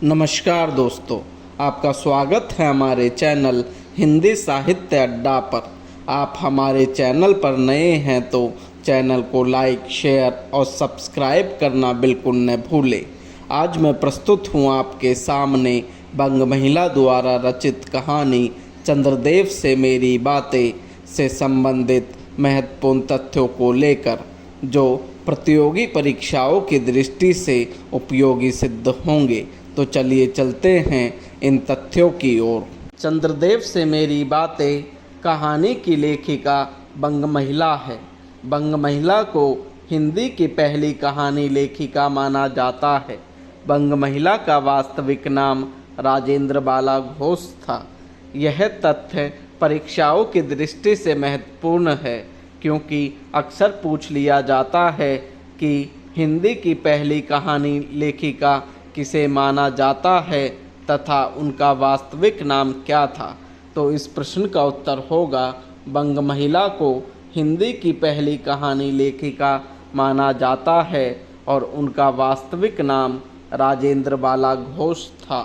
नमस्कार दोस्तों, आपका स्वागत है हमारे चैनल हिंदी साहित्य अड्डा पर। आप हमारे चैनल पर नए हैं तो चैनल को लाइक, शेयर और सब्सक्राइब करना बिल्कुल न भूलें। आज मैं प्रस्तुत हूँ आपके सामने बंग महिला द्वारा रचित कहानी चंद्रदेव से मेरी बातें से संबंधित महत्वपूर्ण तथ्यों को लेकर, जो प्रतियोगी परीक्षाओं की दृष्टि से उपयोगी सिद्ध होंगे। तो चलिए चलते हैं इन तथ्यों की ओर। चंद्रदेव से मेरी बातें कहानी की लेखिका बंग महिला है। बंग महिला को हिंदी की पहली कहानी लेखिका माना जाता है। बंग महिला का वास्तविक नाम राजेंद्र बाला घोष था। यह तथ्य परीक्षाओं की दृष्टि से महत्वपूर्ण है, क्योंकि अक्सर पूछ लिया जाता है कि हिंदी की पहली कहानी लेखिका किसे माना जाता है तथा उनका वास्तविक नाम क्या था। तो इस प्रश्न का उत्तर होगा, बंग महिला को हिंदी की पहली कहानी लेखिका माना जाता है और उनका वास्तविक नाम राजेंद्र बाला घोष था।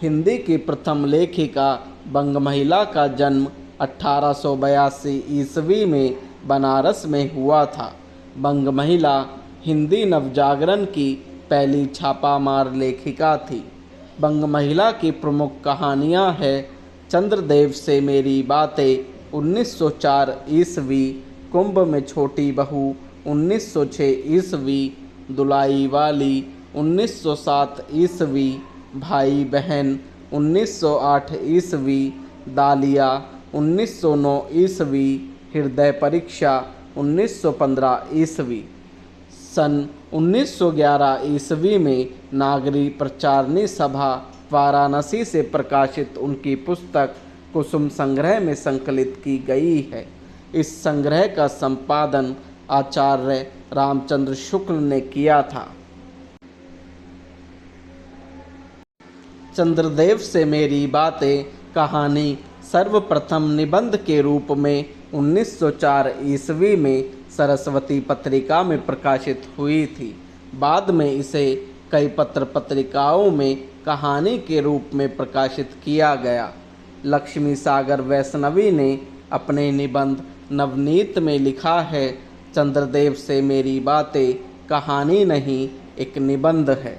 हिंदी की प्रथम लेखिका बंग महिला का जन्म 1882 ईस्वी में बनारस में हुआ था। बंग महिला हिंदी नवजागरण की पहली छापामार लेखिका थी। बंग महिला की प्रमुख कहानियां हैं चंद्रदेव से मेरी बातें 1904 ईस्वी, कुंभ में छोटी बहू 1906 ईस्वी, दुलाई वाली 1907 ईस्वी, भाई बहन 1908 ईस्वी, दालिया 1909 ईस्वी, हृदय परीक्षा 1915 ईस्वी। सन 1911 ईस्वी में नागरी प्रचारणी सभा वाराणसी से प्रकाशित उनकी पुस्तक कुसुम संग्रह में संकलित की गई है। इस संग्रह का संपादन आचार्य रामचंद्र शुक्ल ने किया था। चंद्रदेव से मेरी बातें कहानी सर्वप्रथम निबंध के रूप में 1904 ईस्वी में सरस्वती पत्रिका में प्रकाशित हुई थी। बाद में इसे कई पत्र पत्रिकाओं में कहानी के रूप में प्रकाशित किया गया। लक्ष्मी सागर वैष्णवी ने अपने निबंध नवनीत में लिखा है, चंद्रदेव से मेरी बातें कहानी नहीं, एक निबंध है।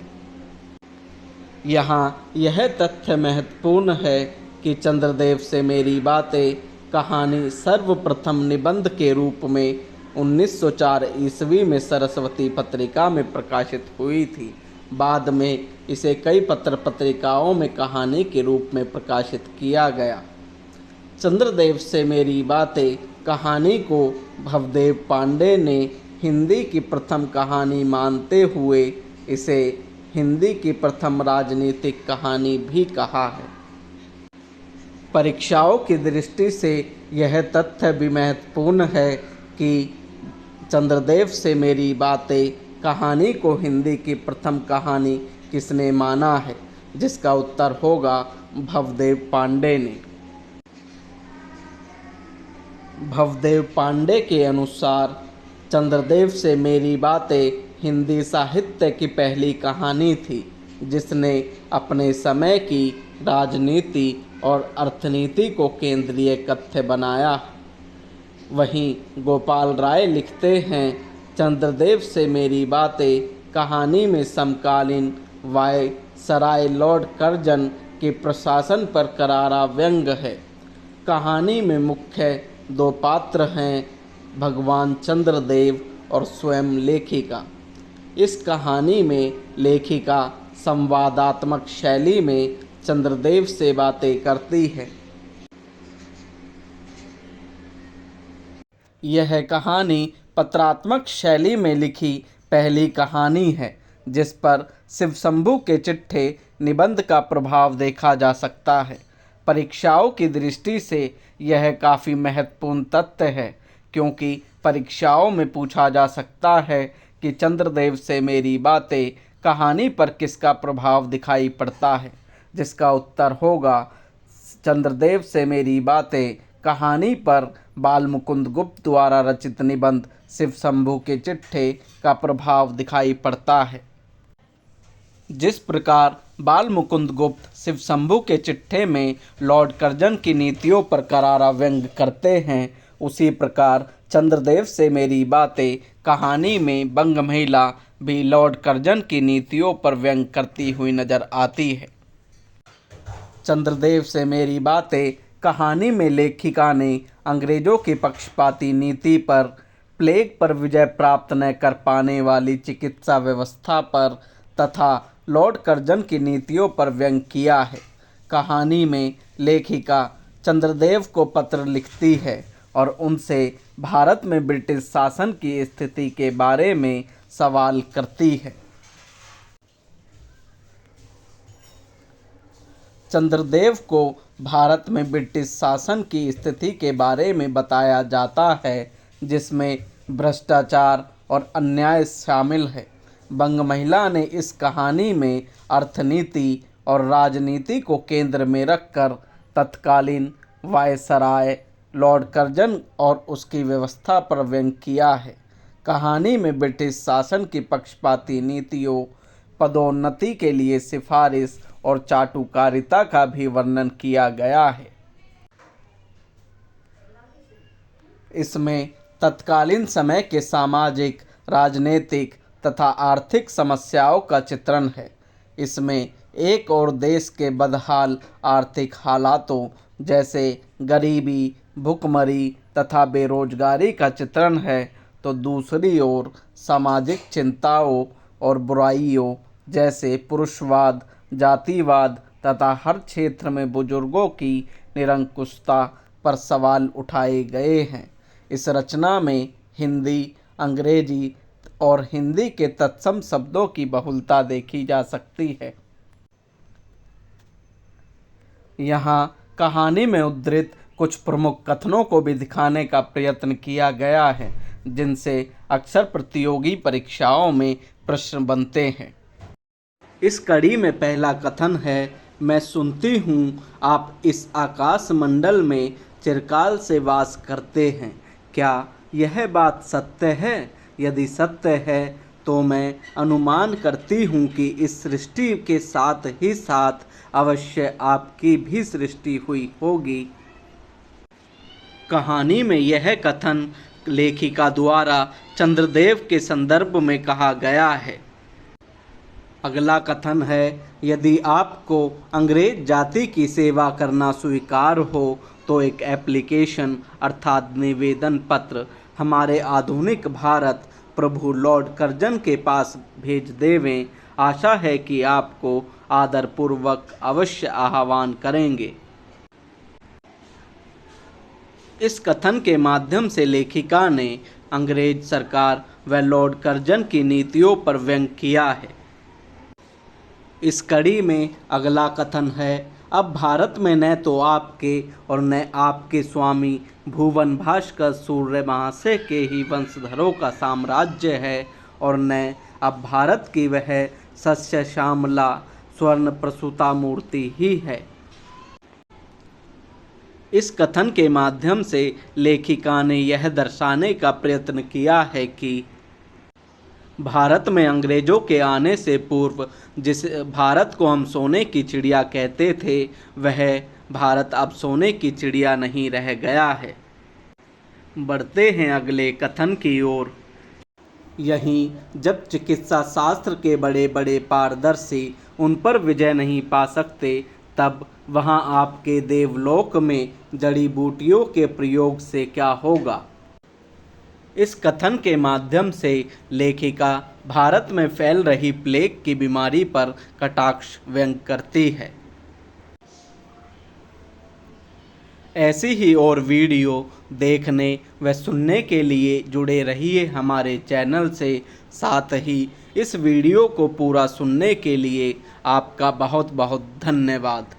यहाँ यह तथ्य महत्वपूर्ण है कि चंद्रदेव से मेरी बातें कहानी सर्वप्रथम निबंध के रूप में 1904 ईस्वी में सरस्वती पत्रिका में प्रकाशित हुई थी। बाद में इसे कई पत्र पत्रिकाओं में कहानी के रूप में प्रकाशित किया गया। चंद्रदेव से मेरी बातें कहानी को भवदेव पांडे ने हिंदी की प्रथम कहानी मानते हुए इसे हिंदी की प्रथम राजनीतिक कहानी भी कहा है। परीक्षाओं की दृष्टि से यह तथ्य भी महत्वपूर्ण है कि चंद्रदेव से मेरी बातें कहानी को हिंदी की प्रथम कहानी किसने माना है, जिसका उत्तर होगा भवदेव पांडे ने। भवदेव पांडे के अनुसार चंद्रदेव से मेरी बातें हिंदी साहित्य की पहली कहानी थी जिसने अपने समय की राजनीति और अर्थनीति को केंद्रीय तथ्य बनाया। वहीं गोपाल राय लिखते हैं, चंद्रदेव से मेरी बातें कहानी में समकालीन वायसराय लॉर्ड कर्जन के प्रशासन पर करारा व्यंग है। कहानी में मुख्य दो पात्र हैं, भगवान चंद्रदेव और स्वयं लेखिका। इस कहानी में लेखिका संवादात्मक शैली में चंद्रदेव से बातें करती है। यह कहानी पत्रात्मक शैली में लिखी पहली कहानी है जिस पर शिव शंभू के चिट्ठे निबंध का प्रभाव देखा जा सकता है। परीक्षाओं की दृष्टि से यह काफ़ी महत्वपूर्ण तथ्य है, क्योंकि परीक्षाओं में पूछा जा सकता है कि चंद्रदेव से मेरी बातें कहानी पर किसका प्रभाव दिखाई पड़ता है, जिसका उत्तर होगा चंद्रदेव से मेरी बातें कहानी पर बालमुकुंद गुप्त द्वारा रचित निबंध शिव शंभू के चिट्ठे का प्रभाव दिखाई पड़ता है। जिस प्रकार बाल मुकुंद गुप्त शिव शंभू के चिट्ठे में लॉर्ड कर्जन की नीतियों पर करारा व्यंग करते हैं, उसी प्रकार चंद्रदेव से मेरी बातें कहानी में बंग महिला भी लॉर्ड कर्जन की नीतियों पर व्यंग करती हुई नजर आती है। चंद्रदेव से मेरी बातें कहानी में लेखिका ने अंग्रेजों की पक्षपाती नीति पर, प्लेग पर विजय प्राप्त न कर पाने वाली चिकित्सा व्यवस्था पर तथा लॉर्ड कर्जन की नीतियों पर व्यंग किया है। कहानी में लेखिका चंद्रदेव को पत्र लिखती है और उनसे भारत में ब्रिटिश शासन की स्थिति के बारे में सवाल करती है। चंद्रदेव को भारत में ब्रिटिश शासन की स्थिति के बारे में बताया जाता है, जिसमें भ्रष्टाचार और अन्याय शामिल है। बंग महिला ने इस कहानी में अर्थनीति और राजनीति को केंद्र में रखकर तत्कालीन वायसराय लॉर्ड कर्जन और उसकी व्यवस्था पर व्यंग किया है। कहानी में ब्रिटिश शासन की पक्षपाती नीतियों, पदोन्नति के लिए सिफारिश और चाटुकारिता का भी वर्णन किया गया है। इसमें तत्कालीन समय के सामाजिक, राजनीतिक तथा आर्थिक समस्याओं का चित्रण है। इसमें एक और देश के बदहाल आर्थिक हालातों जैसे गरीबी, भुखमरी तथा बेरोजगारी का चित्रण है, तो दूसरी ओर सामाजिक चिंताओं और बुराइयों जैसे पुरुषवाद, जातिवाद तथा हर क्षेत्र में बुजुर्गों की निरंकुशता पर सवाल उठाए गए हैं। इस रचना में हिंदी, अंग्रेजी और हिंदी के तत्सम शब्दों की बहुलता देखी जा सकती है। यहाँ कहानी में उद्धृत कुछ प्रमुख कथनों को भी दिखाने का प्रयत्न किया गया है, जिनसे अक्सर प्रतियोगी परीक्षाओं में प्रश्न बनते हैं। इस कड़ी में पहला कथन है, मैं सुनती हूँ आप इस आकाश मंडल में चिरकाल से वास करते हैं। क्या यह बात सत्य है? यदि सत्य है तो मैं अनुमान करती हूँ कि इस सृष्टि के साथ ही साथ अवश्य आपकी भी सृष्टि हुई होगी। कहानी में यह कथन लेखिका द्वारा चंद्रदेव के संदर्भ में कहा गया है। अगला कथन है, यदि आपको अंग्रेज जाति की सेवा करना स्वीकार हो तो एक एप्लीकेशन अर्थात निवेदन पत्र हमारे आधुनिक भारत प्रभु लॉर्ड कर्जन के पास भेज देवें। आशा है कि आपको आदरपूर्वक अवश्य आह्वान करेंगे। इस कथन के माध्यम से लेखिका ने अंग्रेज सरकार व लॉर्ड कर्जन की नीतियों पर व्यंग किया है। इस कड़ी में अगला कथन है, अब भारत में न तो आपके और न आपके स्वामी भुवन भास्कर सूर्य महाशय के ही वंशधरों का साम्राज्य है और न अब भारत की वह सस्य श्यामला स्वर्ण प्रसूता मूर्ति ही है। इस कथन के माध्यम से लेखिका ने यह दर्शाने का प्रयत्न किया है कि भारत में अंग्रेजों के आने से पूर्व जिस भारत को हम सोने की चिड़िया कहते थे, वह भारत अब सोने की चिड़िया नहीं रह गया है। बढ़ते हैं अगले कथन की ओर। यहीं जब चिकित्सा शास्त्र के बड़े बड़े पारदर्शी उन पर विजय नहीं पा सकते, तब वहाँ आपके देवलोक में जड़ी बूटियों के प्रयोग से क्या होगा। इस कथन के माध्यम से लेखिका भारत में फैल रही प्लेग की बीमारी पर कटाक्ष व्यंग करती है। ऐसी ही और वीडियो देखने व सुनने के लिए जुड़े रहिए हमारे चैनल से। साथ ही इस वीडियो को पूरा सुनने के लिए आपका बहुत बहुत धन्यवाद।